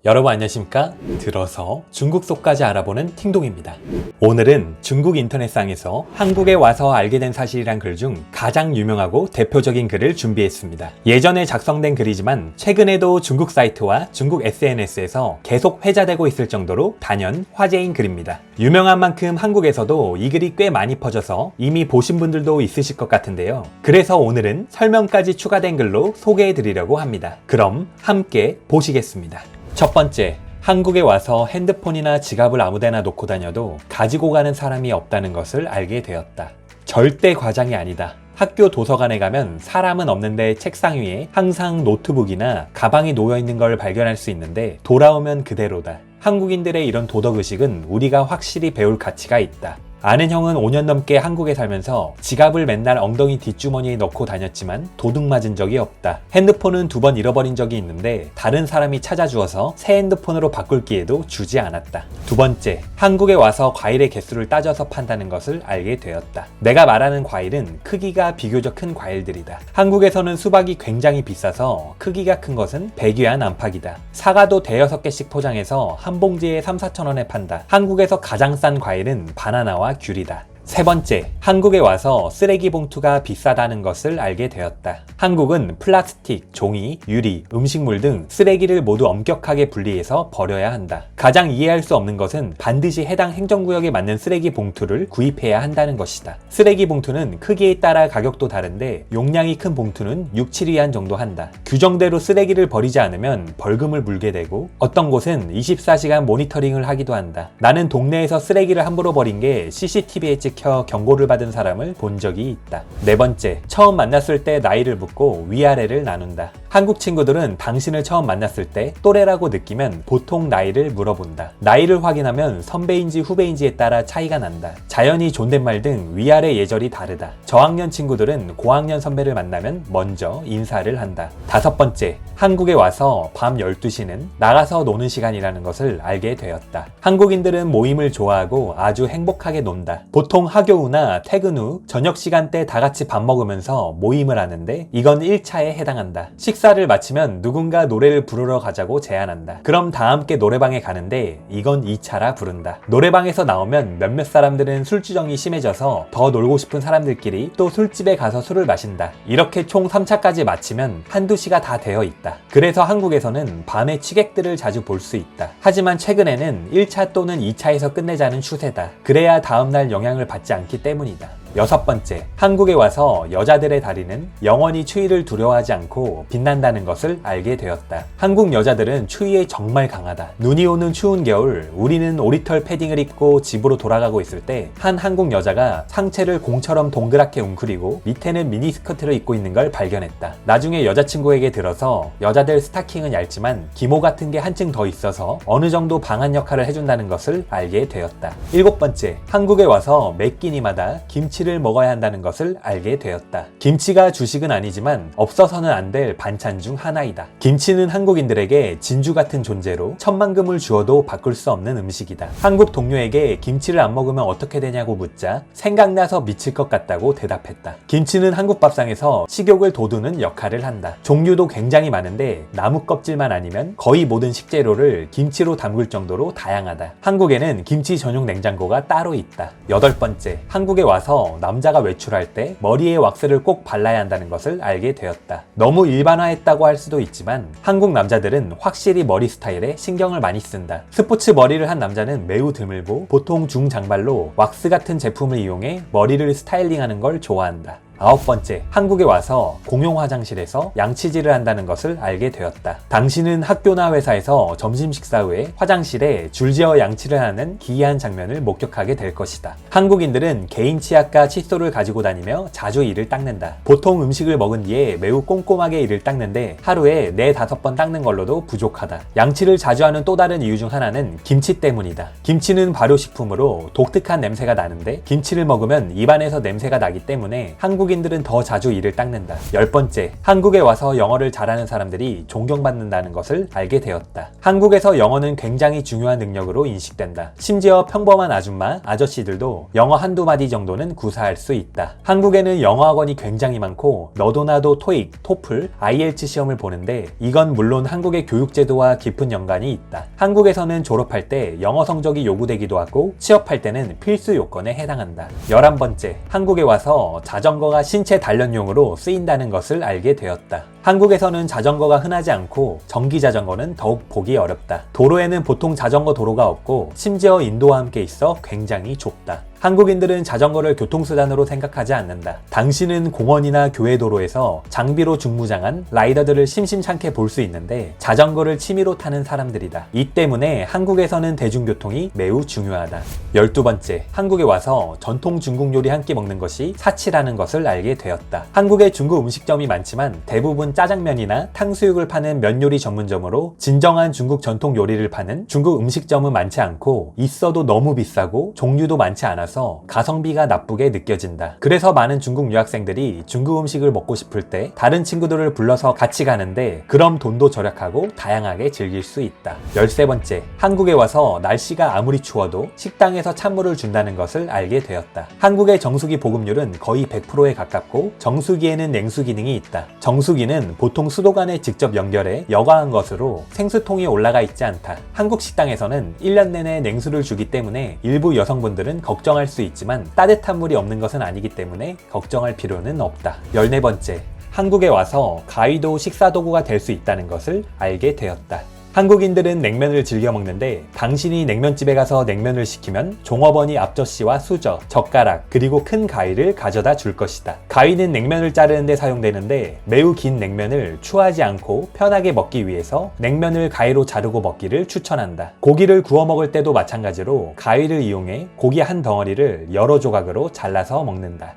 여러분 안녕하십니까? 들어서 중국 속까지 알아보는 팅동입니다. 오늘은 중국 인터넷상에서 한국에 와서 알게 된 사실이란 글 중 가장 유명하고 대표적인 글을 준비했습니다. 예전에 작성된 글이지만 최근에도 중국 사이트와 중국 SNS에서 계속 회자되고 있을 정도로 단연 화제인 글입니다. 유명한 만큼 한국에서도 이 글이 꽤 많이 퍼져서 이미 보신 분들도 있으실 것 같은데요. 그래서 오늘은 설명까지 추가된 글로 소개해드리려고 합니다. 그럼 함께 보시겠습니다. 첫 번째, 한국에 와서 핸드폰이나 지갑을 아무데나 놓고 다녀도 가지고 가는 사람이 없다는 것을 알게 되었다. 절대 과장이 아니다. 학교 도서관에 가면 사람은 없는데 책상 위에 항상 노트북이나 가방이 놓여있는 걸 발견할 수 있는데 돌아오면 그대로다. 한국인들의 이런 도덕의식은 우리가 확실히 배울 가치가 있다. 아는 형은 5년 넘게 한국에 살면서 지갑을 맨날 엉덩이 뒷주머니에 넣고 다녔지만 도둑 맞은 적이 없다. 핸드폰은 2번 잃어버린 적이 있는데 다른 사람이 찾아주어서 새 핸드폰으로 바꿀 기회도 주지 않았다. 두 번째, 한국에 와서 과일의 개수를 따져서 판다는 것을 알게 되었다. 내가 말하는 과일은 크기가 비교적 큰 과일들이다. 한국에서는 수박이 굉장히 비싸서 크기가 큰 것은 백위안 안팎이다. 사과도 대여섯 개씩 포장해서 한 봉지에 3-4천 원에 판다. 한국에서 가장 싼 과일은 바나나와 귤이다. 세 번째, 한국에 와서 쓰레기 봉투가 비싸다는 것을 알게 되었다. 한국은 플라스틱, 종이, 유리, 음식물 등 쓰레기를 모두 엄격하게 분리해서 버려야 한다. 가장 이해할 수 없는 것은 반드시 해당 행정구역에 맞는 쓰레기 봉투를 구입해야 한다는 것이다. 쓰레기 봉투는 크기에 따라 가격도 다른데 용량이 큰 봉투는 6-7위안 정도 한다. 규정대로 쓰레기를 버리지 않으면 벌금을 물게 되고 어떤 곳은 24시간 모니터링을 하기도 한다. 나는 동네에서 쓰레기를 함부로 버린 게 CCTV에 찍혀 경고를 받은 사람을 본 적이 있다. 네 번째, 처음 만났을 때 나이를 묻고 위아래를 나눈다. 한국 친구들은 당신을 처음 만났을 때 또래라고 느끼면 보통 나이를 물어본다. 나이를 확인하면 선배인지 후배인지에 따라 차이가 난다. 자연히 존댓말 등 위아래 예절이 다르다. 저학년 친구들은 고학년 선배를 만나면 먼저 인사를 한다. 다섯 번째, 한국에 와서 밤 12시는 나가서 노는 시간이라는 것을 알게 되었다. 한국인들은 모임을 좋아하고 아주 행복하게 논다. 보통 학교 후나 퇴근 후 저녁 시간대 다 같이 밥 먹으면서 모임을 하는데 이건 1차에 해당한다. 식사를 마치면 누군가 노래를 부르러 가자고 제안한다. 그럼 다 함께 노래방에 가는데 이건 2차라 부른다. 노래방에서 나오면 몇몇 사람들은 술주정이 심해져서 더 놀고 싶은 사람들끼리 또 술집에 가서 술을 마신다. 이렇게 총 3차까지 마치면 한두 시가 다 되어 있다. 그래서 한국에서는 밤에 취객들을 자주 볼 수 있다. 하지만 최근에는 1차 또는 2차에서 끝내자는 추세다. 그래야 다음날 영향을 받지 않기 때문이다. 여섯 번째, 한국에 와서 여자들의 다리는 영원히 추위를 두려워하지 않고 빛난다는 것을 알게 되었다. 한국 여자들은 추위에 정말 강하다. 눈이 오는 추운 겨울, 우리는 오리털 패딩을 입고 집으로 돌아가고 있을 때 한 한국 여자가 상체를 공처럼 동그랗게 웅크리고 밑에는 미니스커트를 입고 있는 걸 발견했다. 나중에 여자친구에게 들어서 여자들 스타킹은 얇지만 기모 같은 게 한층 더 있어서 어느 정도 방한 역할을 해준다는 것을 알게 되었다. 일곱 번째, 한국에 와서 매 끼니마다 김치를 먹어야 한다는 것을 알게 되었다. 김치가 주식은 아니지만 없어서는 안 될 반찬 중 하나이다. 김치는 한국인들에게 진주 같은 존재로 천만금을 주어도 바꿀 수 없는 음식이다. 한국 동료에게 김치를 안 먹으면 어떻게 되냐고 묻자 생각나서 미칠 것 같다고 대답했다. 김치는 한국 밥상에서 식욕을 돋우는 역할을 한다. 종류도 굉장히 많은데 나무 껍질만 아니면 거의 모든 식재료를 김치로 담글 정도로 다양하다. 한국에는 김치 전용 냉장고가 따로 있다. 여덟 번째, 한국에 와서 남자가 외출할 때 머리에 왁스를 꼭 발라야 한다는 것을 알게 되었다. 너무 일반화했다고 할 수도 있지만 한국 남자들은 확실히 머리 스타일에 신경을 많이 쓴다. 스포츠 머리를 한 남자는 매우 드물고 보통 중장발로 왁스 같은 제품을 이용해 머리를 스타일링하는 걸 좋아한다. 아홉 번째, 한국에 와서 공용 화장실에서 양치질을 한다는 것을 알게 되었다. 당신은 학교나 회사에서 점심 식사 후에 화장실에 줄지어 양치를 하는 기이한 장면을 목격하게 될 것이다. 한국인들은 개인 치약과 칫솔을 가지고 다니며 자주 이를 닦는다. 보통 음식을 먹은 뒤에 매우 꼼꼼하게 이를 닦는데 하루에 4-5번 닦는 걸로도 부족하다. 양치를 자주 하는 또 다른 이유 중 하나는 김치 때문이다. 김치는 발효식품으로 독특한 냄새가 나는데 김치를 먹으면 입안에서 냄새가 나기 때문에 한국 한국인들은 더 자주 이를 닦는다. 10번째, 한국에 와서 영어를 잘하는 사람들이 존경받는다는 것을 알게 되었다. 한국에서 영어는 굉장히 중요한 능력으로 인식된다. 심지어 평범한 아줌마, 아저씨들도 영어 한두 마디 정도는 구사할 수 있다. 한국에는 영어 학원이 굉장히 많고 너도 나도 토익, 토플, IELTS 시험을 보는데 이건 물론 한국의 교육제도와 깊은 연관이 있다. 한국에서는 졸업할 때 영어 성적이 요구되기도 하고 취업할 때는 필수 요건에 해당한다. 11번째, 한국에 와서 자전거가 신체 단련용으로 쓰인다는 것을 알게 되었다. 한국에서는 자전거가 흔하지 않고 전기 자전거는 더욱 보기 어렵다. 도로에는 보통 자전거 도로가 없고 심지어 인도와 함께 있어 굉장히 좁다. 한국인들은 자전거를 교통수단으로 생각하지 않는다. 당신은 공원이나 교회 도로에서 장비로 중무장한 라이더들을 심심찮게 볼 수 있는데 자전거를 취미로 타는 사람들이다. 이 때문에 한국에서는 대중교통이 매우 중요하다. 12번째, 한국에 와서 전통 중국 요리 한 끼 먹는 것이 사치라는 것을 알게 되었다. 한국에 중국 음식점이 많지만 대부분 짜장면이나 탕수육을 파는 면 요리 전문점으로 진정한 중국 전통 요리를 파는 중국 음식점은 많지 않고 있어도 너무 비싸고 종류도 많지 않아서 가성비가 나쁘게 느껴진다. 그래서 많은 중국 유학생들이 중국 음식을 먹고 싶을 때 다른 친구들을 불러서 같이 가는데 그럼 돈도 절약하고 다양하게 즐길 수 있다. 13번째, 한국에 와서 날씨가 아무리 추워도 식당에서 찬물을 준다는 것을 알게 되었다. 한국의 정수기 보급률은 거의 100%에 가깝고 정수기에는 냉수 기능이 있다. 정수기는 보통 수도관에 직접 연결해 여과한 것으로 생수통이 올라가 있지 않다. 한국 식당에서는 1년 내내 냉수를 주기 때문에 일부 여성분들은 걱정할 수 있지만 따뜻한 물이 없는 것은 아니기 때문에 걱정할 필요는 없다. 14번째, 한국에 와서 가위도 식사 도구가 될 수 있다는 것을 알게 되었다. 한국인들은 냉면을 즐겨 먹는데 당신이 냉면집에 가서 냉면을 시키면 종업원이 앞접시와 수저, 젓가락, 그리고 큰 가위를 가져다 줄 것이다. 가위는 냉면을 자르는 데 사용되는데 매우 긴 냉면을 추하지 않고 편하게 먹기 위해서 냉면을 가위로 자르고 먹기를 추천한다. 고기를 구워 먹을 때도 마찬가지로 가위를 이용해 고기 한 덩어리를 여러 조각으로 잘라서 먹는다.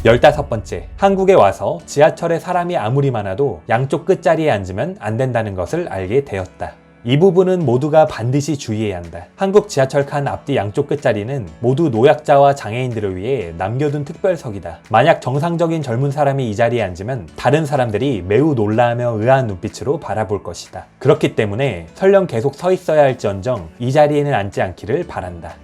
15번째, 한국에 와서 지하철에 사람이 아무리 많아도 양쪽 끝자리에 앉으면 안 된다는 것을 알게 되었다. 이 부분은 모두가 반드시 주의해야 한다. 한국 지하철 칸 앞뒤 양쪽 끝자리는 모두 노약자와 장애인들을 위해 남겨둔 특별석이다. 만약 정상적인 젊은 사람이 이 자리에 앉으면 다른 사람들이 매우 놀라하며 의아한 눈빛으로 바라볼 것이다. 그렇기 때문에 설령 계속 서 있어야 할지언정 이 자리에는 앉지 않기를 바란다.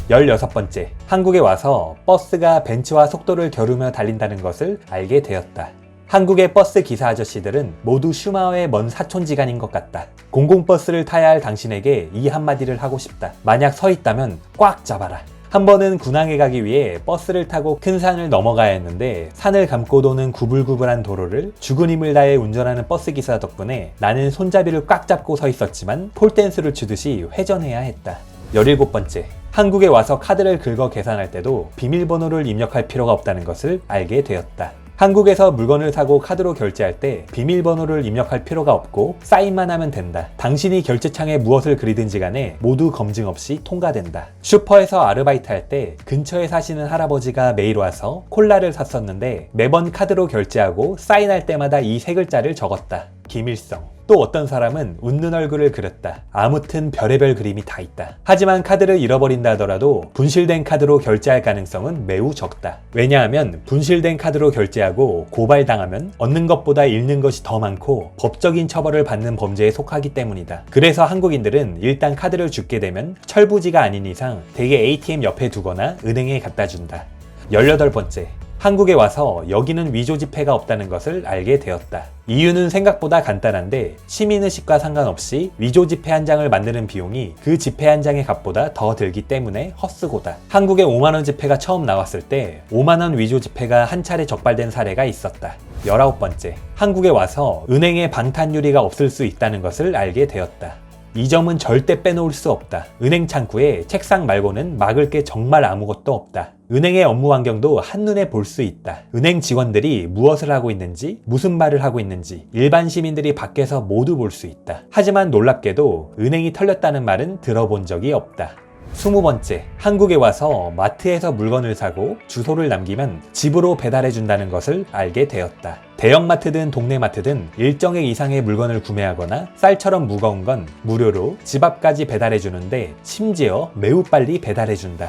16번째, 한국에 와서 버스가 벤츠와 속도를 겨루며 달린다는 것을 알게 되었다. 한국의 버스 기사 아저씨들은 모두 슈마허의 먼 사촌지간인 것 같다. 공공버스를 타야 할 당신에게 이 한마디를 하고 싶다. 만약 서 있다면 꽉 잡아라. 한 번은 군항에 가기 위해 버스를 타고 큰 산을 넘어가야 했는데 산을 감고 도는 구불구불한 도로를 죽은 힘을 다해 운전하는 버스 기사 덕분에 나는 손잡이를 꽉 잡고 서 있었지만 폴댄스를 추듯이 회전해야 했다. 17번째, 한국에 와서 카드를 긁어 계산할 때도 비밀번호를 입력할 필요가 없다는 것을 알게 되었다. 한국에서 물건을 사고 카드로 결제할 때 비밀번호를 입력할 필요가 없고 사인만 하면 된다. 당신이 결제창에 무엇을 그리든지 간에 모두 검증 없이 통과된다. 슈퍼에서 아르바이트 할 때 근처에 사시는 할아버지가 매일 와서 콜라를 샀었는데 매번 카드로 결제하고 사인할 때마다 이 세 글자를 적었다. 기밀성. 또 어떤 사람은 웃는 얼굴을 그렸다. 아무튼 별의별 그림이 다 있다. 하지만 카드를 잃어버린다 하더라도 분실된 카드로 결제할 가능성은 매우 적다. 왜냐하면 분실된 카드로 결제하고 고발당하면 얻는 것보다 잃는 것이 더 많고 법적인 처벌을 받는 범죄에 속하기 때문이다. 그래서 한국인들은 일단 카드를 줍게 되면 철부지가 아닌 이상 대개 ATM 옆에 두거나 은행에 갖다 준다. 18번째, 한국에 와서 여기는 위조 지폐가 없다는 것을 알게 되었다. 이유는 생각보다 간단한데 시민의식과 상관없이 위조 지폐 한 장을 만드는 비용이 그 지폐 한 장의 값보다 더 들기 때문에 헛쓰고다. 한국에 5만원 지폐가 처음 나왔을 때 5만원 위조 지폐가 한 차례 적발된 사례가 있었다. 19번째, 한국에 와서 은행에 방탄유리가 없을 수 있다는 것을 알게 되었다. 이 점은 절대 빼놓을 수 없다. 은행 창구에 책상 말고는 막을 게 정말 아무것도 없다. 은행의 업무 환경도 한눈에 볼 수 있다. 은행 직원들이 무엇을 하고 있는지, 무슨 말을 하고 있는지 일반 시민들이 밖에서 모두 볼 수 있다. 하지만 놀랍게도 은행이 털렸다는 말은 들어본 적이 없다. 20번째, 한국에 와서 마트에서 물건을 사고 주소를 남기면 집으로 배달해준다는 것을 알게 되었다. 대형마트든 동네마트든 일정액 이상의 물건을 구매하거나 쌀처럼 무거운 건 무료로 집 앞까지 배달해주는데 심지어 매우 빨리 배달해준다.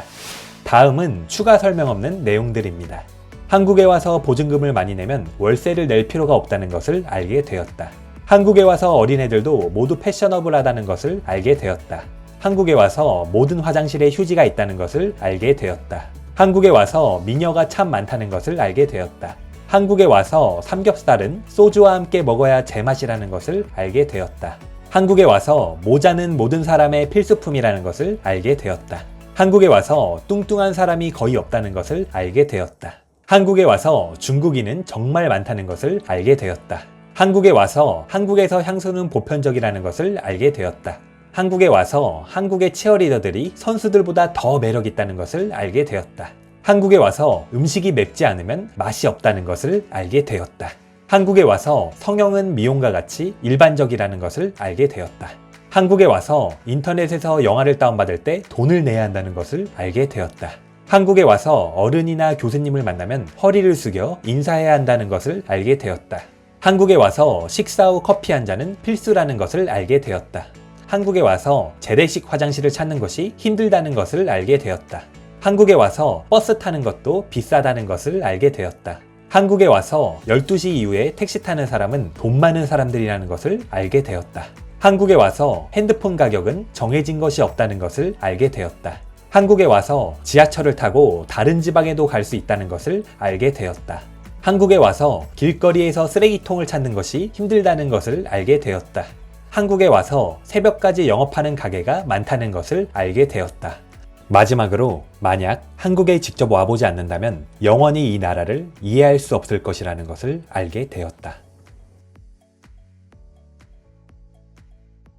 다음은 추가 설명 없는 내용들입니다. 한국에 와서 보증금을 많이 내면 월세를 낼 필요가 없다는 것을 알게 되었다. 한국에 와서 어린애들도 모두 패셔너블하다는 것을 알게 되었다. 한국에 와서 모든 화장실에 휴지가 있다는 것을 알게 되었다. 한국에 와서 미녀가 참 많다는 것을 알게 되었다. 한국에 와서 삼겹살은 소주와 함께 먹어야 제맛이라는 것을 알게 되었다. 한국에 와서 모자는 모든 사람의 필수품이라는 것을 알게 되었다. 한국에 와서 뚱뚱한 사람이 거의 없다는 것을 알게 되었다. 한국에 와서 중국인은 정말 많다는 것을 알게 되었다. 한국에 와서 한국에서 향수는 보편적이라는 것을 알게 되었다. 한국에 와서 한국의 치어리더들이 선수들보다 더 매력 있다는 것을 알게 되었다. 한국에 와서 음식이 맵지 않으면 맛이 없다는 것을 알게 되었다. 한국에 와서 성형은 미용과 같이 일반적이라는 것을 알게 되었다. 한국에 와서 인터넷에서 영화를 다운받을 때 돈을 내야 한다는 것을 알게 되었다. 한국에 와서 어른이나 교수님을 만나면 허리를 숙여 인사해야 한다는 것을 알게 되었다. 한국에 와서 식사 후 커피 한 잔은 필수라는 것을 알게 되었다. 한국에 와서 재래식 화장실을 찾는 것이 힘들다는 것을 알게 되었다. 한국에 와서 버스 타는 것도 비싸다는 것을 알게 되었다. 한국에 와서 12시 이후에 택시 타는 사람은 돈 많은 사람들이라는 것을 알게 되었다. 한국에 와서 핸드폰 가격은 정해진 것이 없다는 것을 알게 되었다. 한국에 와서 지하철을 타고 다른 지방에도 갈 수 있다는 것을 알게 되었다. 한국에 와서 길거리에서 쓰레기통을 찾는 것이 힘들다는 것을 알게 되었다. 한국에 와서 새벽까지 영업하는 가게가 많다는 것을 알게 되었다. 마지막으로 만약 한국에 직접 와보지 않는다면 영원히 이 나라를 이해할 수 없을 것이라는 것을 알게 되었다.